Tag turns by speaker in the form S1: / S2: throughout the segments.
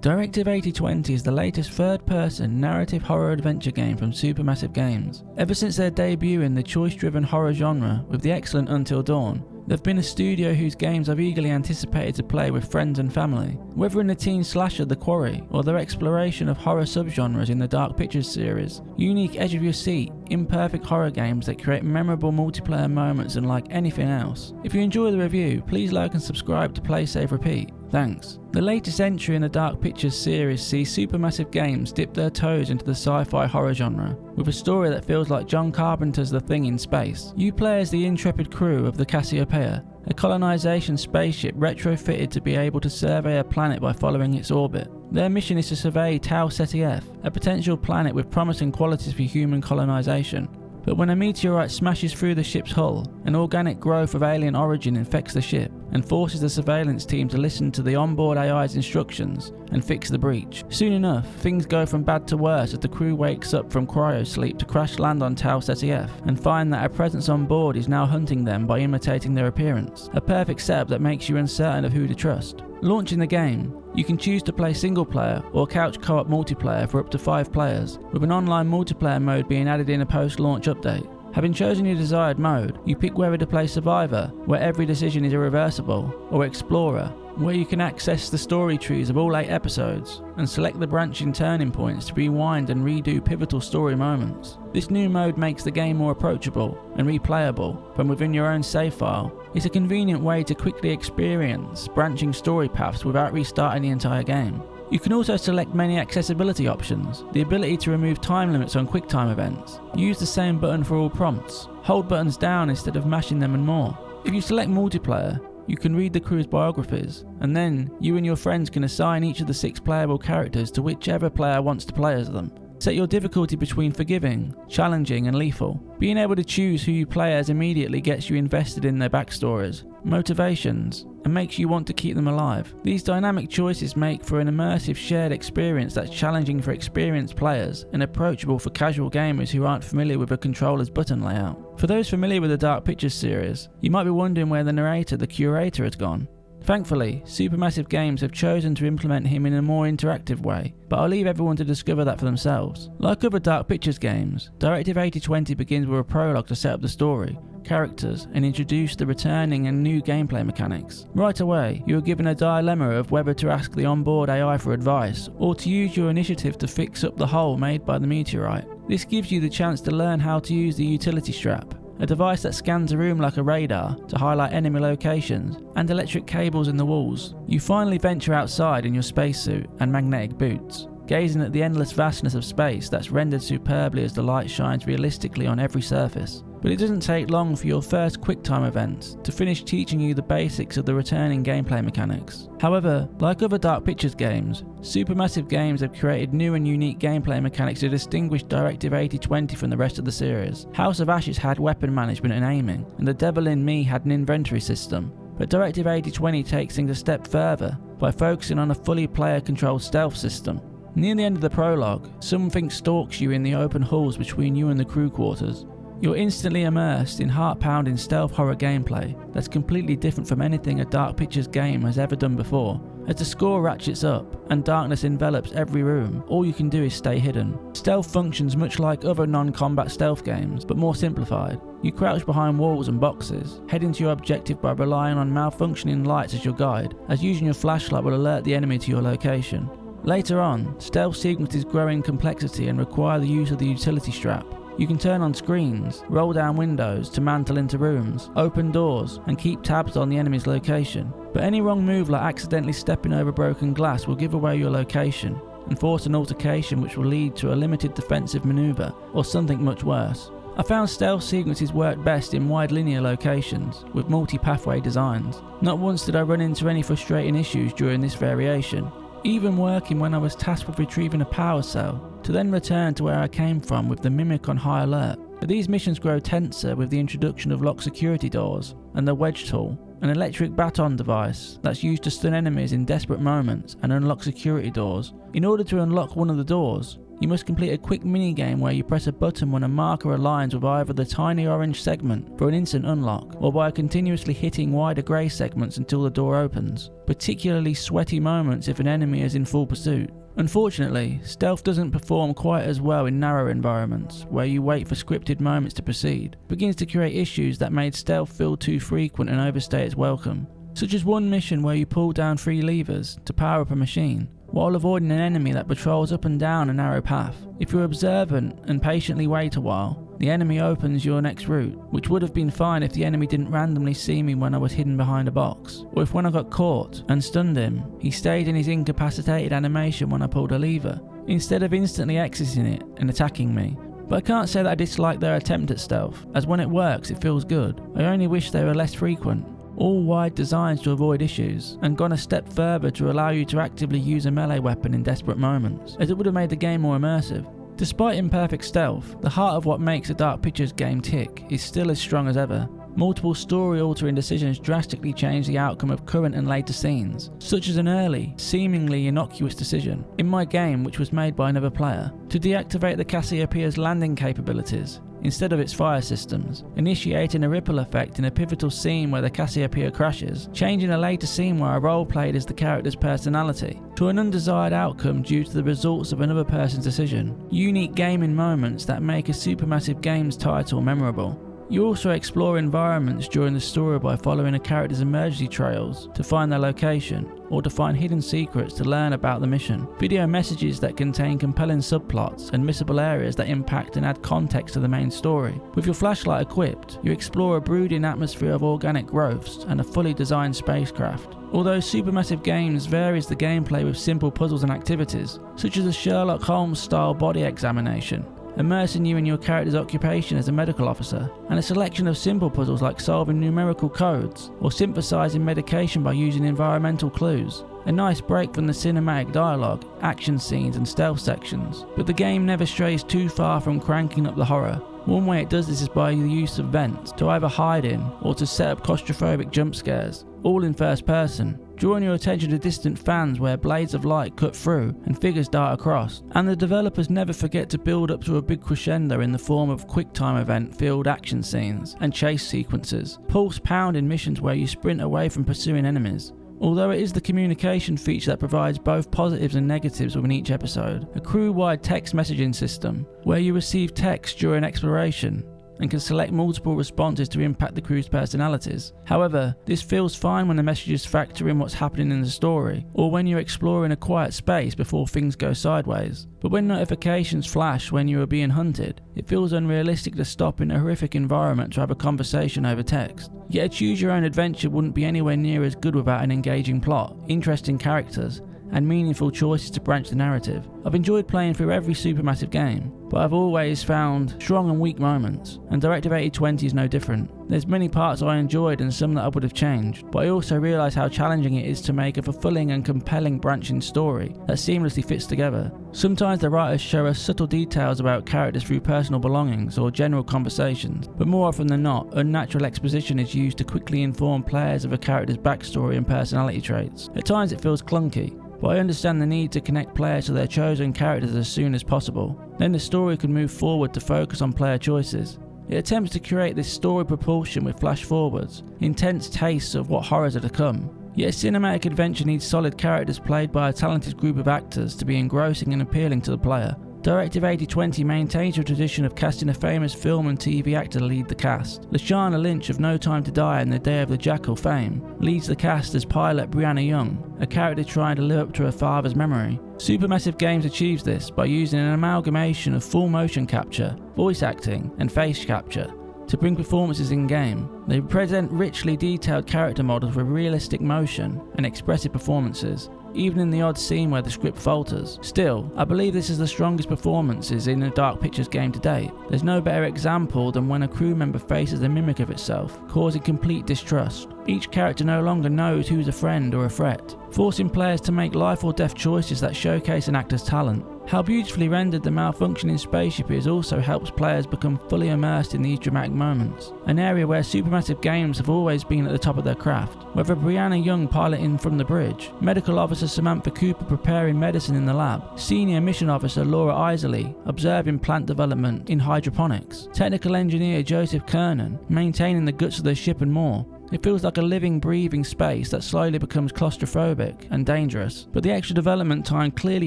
S1: Directive 8020 is the latest third-person narrative horror adventure game from Supermassive Games. Ever since their debut in the choice-driven horror genre with the excellent Until Dawn, they've been a studio whose games I've eagerly anticipated to play with friends and family. Whether in the teen slasher The Quarry or their exploration of horror subgenres in the Dark Pictures series, unique edge-of-your-seat, imperfect horror games that create memorable multiplayer moments unlike anything else. If you enjoy the review, please like and subscribe to Play Save Repeat. Thanks. The latest entry in the Dark Pictures series sees Supermassive Games dip their toes into the sci-fi horror genre, with a story that feels like John Carpenter's The Thing in space. You play as the intrepid crew of the Cassiopeia, a colonisation spaceship retrofitted to be able to survey a planet by following its orbit. Their mission is to survey Tau Ceti F, a potential planet with promising qualities for human colonisation. But when a meteorite smashes through the ship's hull, an organic growth of alien origin infects the ship and forces the surveillance team to listen to the onboard AI's instructions and fix the breach. Soon enough, things go from bad to worse as the crew wakes up from cryo-sleep to crash land on Tau Ceti F and find that a presence on board is now hunting them by imitating their appearance. A perfect setup that makes you uncertain of who to trust. Launching the game, you can choose to play single player or couch co-op multiplayer for up to 5 players, with an online multiplayer mode being added in a post-launch update. Having chosen your desired mode, you pick whether to play Survivor, where every decision is irreversible, or Explorer, where you can access the story trees of all 8 episodes, and select the branching turning points to rewind and redo pivotal story moments. This new mode makes the game more approachable and replayable from within your own save file. It's a convenient way to quickly experience branching story paths without restarting the entire game. You can also select many accessibility options, the ability to remove time limits on QuickTime events, use the same button for all prompts, hold buttons down instead of mashing them and more. If you select multiplayer, you can read the crew's biographies, and then you and your friends can assign each of the 6 playable characters to whichever player wants to play as them. Set your difficulty between forgiving, challenging and lethal. Being able to choose who you play as immediately gets you invested in their backstories, motivations, and makes you want to keep them alive. These dynamic choices make for an immersive shared experience that's challenging for experienced players and approachable for casual gamers who aren't familiar with a controller's button layout. For those familiar with the Dark Pictures series, you might be wondering where the narrator, the curator, has gone. Thankfully, Supermassive Games have chosen to implement him in a more interactive way, but I'll leave everyone to discover that for themselves. Like other Dark Pictures games, Directive 8020 begins with a prologue to set up the story, characters, and introduce the returning and new gameplay mechanics. Right away, you are given a dilemma of whether to ask the onboard AI for advice, or to use your initiative to fix up the hole made by the meteorite. This gives you the chance to learn how to use the utility strap, a device that scans a room like a radar to highlight enemy locations, and electric cables in the walls. You finally venture outside in your spacesuit and magnetic boots, gazing at the endless vastness of space that's rendered superbly as the light shines realistically on every surface. But it doesn't take long for your first QuickTime event to finish teaching you the basics of the returning gameplay mechanics. However, like other Dark Pictures games, Supermassive Games have created new and unique gameplay mechanics to distinguish Directive 8020 from the rest of the series. House of Ashes had weapon management and aiming, and The Devil in Me had an inventory system. But Directive 8020 takes things a step further by focusing on a fully player-controlled stealth system. Near the end of the prologue, something stalks you in the open halls between you and the crew quarters. You're instantly immersed in heart-pounding stealth horror gameplay that's completely different from anything a Dark Pictures game has ever done before. As the score ratchets up and darkness envelops every room, all you can do is stay hidden. Stealth functions much like other non-combat stealth games, but more simplified. You crouch behind walls and boxes, heading to your objective by relying on malfunctioning lights as your guide, as using your flashlight will alert the enemy to your location. Later on, stealth sequences grow in complexity and require the use of the utility strap. You can turn on screens, roll down windows to mantle into rooms, open doors, and keep tabs on the enemy's location. But any wrong move like accidentally stepping over broken glass will give away your location and force an altercation which will lead to a limited defensive maneuver or something much worse. I found stealth sequences work best in wide linear locations with multi-pathway designs. Not once did I run into any frustrating issues during this variation, even working when I was tasked with retrieving a power cell to then return to where I came from with the Mimic on high alert. But these missions grow tenser with the introduction of locked security doors and the wedge tool, an electric baton device that's used to stun enemies in desperate moments and unlock security doors. In order to unlock one of the doors, You must complete a quick minigame where you press a button when a marker aligns with either the tiny orange segment for an instant unlock, or by continuously hitting wider grey segments until the door opens. Particularly sweaty moments if an enemy is in full pursuit. Unfortunately, stealth doesn't perform quite as well in narrow environments, where you wait for scripted moments to proceed. It begins to create issues that made stealth feel too frequent and overstay its welcome. Such as one mission where you pull down 3 levers to power up a machine, while avoiding an enemy that patrols up and down a narrow path. If you're observant and patiently wait a while, the enemy opens your next route, which would have been fine if the enemy didn't randomly see me when I was hidden behind a box, or if when I got caught and stunned him, he stayed in his incapacitated animation when I pulled a lever, instead of instantly exiting it and attacking me. But I can't say that I dislike their attempt at stealth, as when it works it feels good. I only wish they were less frequent. All wide designs to avoid issues, and gone a step further to allow you to actively use a melee weapon in desperate moments, as it would have made the game more immersive. Despite imperfect stealth, the heart of what makes a Dark Pictures game tick is still as strong as ever. Multiple story-altering decisions drastically change the outcome of current and later scenes, such as an early, seemingly innocuous decision in my game, which was made by another player, to deactivate the Cassiopeia's landing capabilities instead of its fire systems, initiating a ripple effect in a pivotal scene where the Cassiopeia crashes, changing a later scene where I role-played as the character's personality, to an undesired outcome due to the results of another person's decision. Unique gaming moments that make a Supermassive Games title memorable. You also explore environments during the story by following a character's emergency trails to find their location, or to find hidden secrets to learn about the mission. Video messages that contain compelling subplots and missable areas that impact and add context to the main story. With your flashlight equipped, you explore a brooding atmosphere of organic growths and a fully designed spacecraft. Although Supermassive Games varies the gameplay with simple puzzles and activities, such as a Sherlock Holmes-style body examination, immersing you in your character's occupation as a medical officer, and a selection of simple puzzles like solving numerical codes or synthesizing medication by using environmental clues. A nice break from the cinematic dialogue, action scenes and stealth sections, but the game never strays too far from cranking up the horror. One way it does this is by the use of vents to either hide in or to set up claustrophobic jump scares, all in first person, drawing your attention to distant fans where blades of light cut through and figures dart across. And the developers never forget to build up to a big crescendo in the form of quick-time event-filled action scenes and chase sequences, pulse-pounding missions where you sprint away from pursuing enemies. Although it is the communication feature that provides both positives and negatives within each episode, a crew-wide text messaging system where you receive text during exploration and can select multiple responses to impact the crew's personalities. However, this feels fine when the messages factor in what's happening in the story, or when you're exploring a quiet space before things go sideways. But when notifications flash when you are being hunted, it feels unrealistic to stop in a horrific environment to have a conversation over text. Yet a choose-your-own adventure wouldn't be anywhere near as good without an engaging plot, interesting characters, and meaningful choices to branch the narrative. I've enjoyed playing through every Supermassive game, but I've always found strong and weak moments, and Directive 8020 is no different. There's many parts I enjoyed and some that I would have changed, but I also realise how challenging it is to make a fulfilling and compelling branching story that seamlessly fits together. Sometimes the writers show us subtle details about characters through personal belongings or general conversations, but more often than not, unnatural exposition is used to quickly inform players of a character's backstory and personality traits. At times it feels clunky, but I understand the need to connect players to their chosen characters as soon as possible. Then the story can move forward to focus on player choices. It attempts to create this story propulsion with flash forwards, intense tastes of what horrors are to come. Yet a cinematic adventure needs solid characters played by a talented group of actors to be engrossing and appealing to the player. Directive 8020 maintains a tradition of casting a famous film and TV actor to lead the cast. Lashana Lynch of No Time to Die and The Day of the Jackal fame leads the cast as pilot Brianna Young, a character trying to live up to her father's memory. Supermassive Games achieves this by using an amalgamation of full motion capture, voice acting and face capture to bring performances in-game. They present richly detailed character models with realistic motion and expressive performances, even in the odd scene where the script falters. Still, I believe this is the strongest performances in a Dark Pictures game to date. There's no better example than when a crew member faces a mimic of itself, causing complete distrust. Each character no longer knows who's a friend or a threat, forcing players to make life or death choices that showcase an actor's talent. How beautifully rendered the malfunctioning spaceship is also helps players become fully immersed in these dramatic moments, an area where Supermassive Games have always been at the top of their craft. Whether Brianna Young piloting from the bridge, Medical Officer Samantha Cooper preparing medicine in the lab, Senior Mission Officer Laura Iserly observing plant development in hydroponics, Technical Engineer Joseph Kernan maintaining the guts of the ship and more. It feels like a living, breathing space that slowly becomes claustrophobic and dangerous, but the extra development time clearly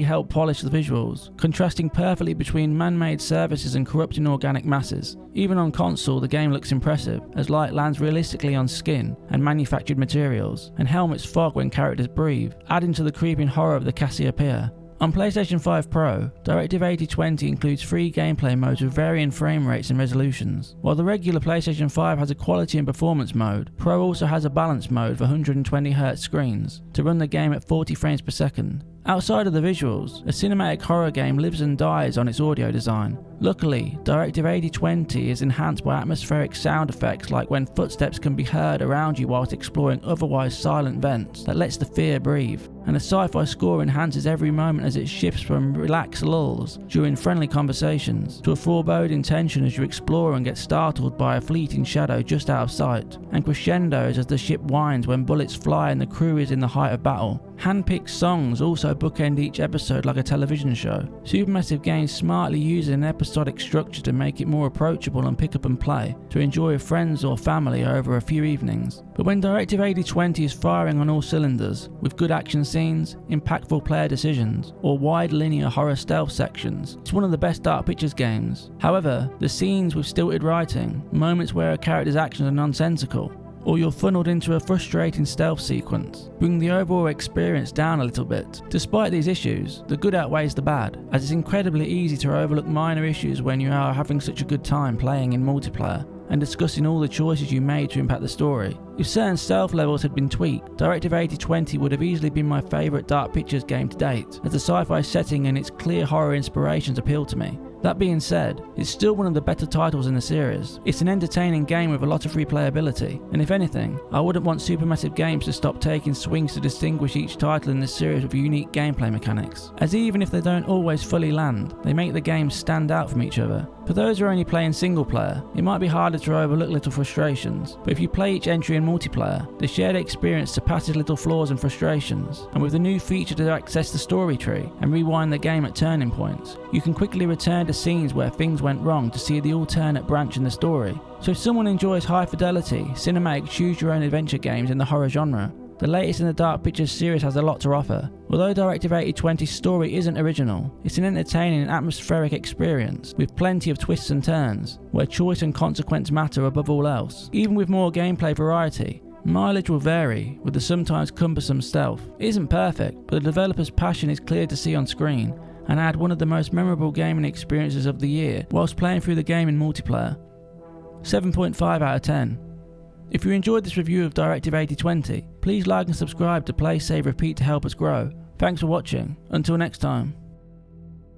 S1: helped polish the visuals, contrasting perfectly between man-made surfaces and corrupting organic masses. Even on console, the game looks impressive, as light lands realistically on skin and manufactured materials, and helmets fog when characters breathe, adding to the creeping horror of the Cassiopeia. On PlayStation 5 Pro, Directive 8020 includes 3 gameplay modes with varying frame rates and resolutions. While the regular PlayStation 5 has a quality and performance mode, Pro also has a balance mode for 120Hz screens to run the game at 40 frames per second. Outside of the visuals, a cinematic horror game lives and dies on its audio design. Luckily, Directive 8020 is enhanced by atmospheric sound effects like when footsteps can be heard around you whilst exploring otherwise silent vents that lets the fear breathe, and the sci-fi score enhances every moment as it shifts from relaxed lulls during friendly conversations to a foreboding tension as you explore and get startled by a fleeting shadow just out of sight, and crescendos as the ship winds when bullets fly and the crew is in the height of battle. Hand-picked songs also bookend each episode like a television show. Supermassive Games smartly uses an episodic structure to make it more approachable and pick up and play, to enjoy with friends or family over a few evenings. But when Directive 8020 is firing on all cylinders, with good action scenes, impactful player decisions, or wide linear horror stealth sections, it's one of the best Dark Pictures games. However, the scenes with stilted writing, moments where a character's actions are nonsensical, or you're funneled into a frustrating stealth sequence, bring the overall experience down a little bit. Despite these issues, the good outweighs the bad, as it's incredibly easy to overlook minor issues when you are having such a good time playing in multiplayer and discussing all the choices you made to impact the story. If certain stealth levels had been tweaked, Directive 8020 would have easily been my favourite Dark Pictures game to date, as the sci-fi setting and its clear horror inspirations appeal to me. That being said, it's still one of the better titles in the series. It's an entertaining game with a lot of replayability, and if anything, I wouldn't want Supermassive Games to stop taking swings to distinguish each title in this series with unique gameplay mechanics, as even if they don't always fully land, they make the games stand out from each other. For those who are only playing single player, it might be harder to overlook little frustrations, but if you play each entry in multiplayer, the shared experience surpasses little flaws and frustrations, and with the new feature to access the story tree and rewind the game at turning points, you can quickly return to scenes where things went wrong to see the alternate branch in the story. So if someone enjoys high fidelity, cinematic choose your own adventure games in the horror genre, the latest in the Dark Pictures series has a lot to offer. Although Directive 8020's story isn't original, it's an entertaining and atmospheric experience with plenty of twists and turns, where choice and consequence matter above all else. Even with more gameplay variety, mileage will vary, with the sometimes cumbersome stealth. It isn't perfect, but the developer's passion is clear to see on screen, and add one of the most memorable gaming experiences of the year whilst playing through the game in multiplayer. 7.5 out of 10. If you enjoyed this review of Directive 8020, please like and subscribe to Play, Save, Repeat to help us grow. Thanks for watching. Until next time.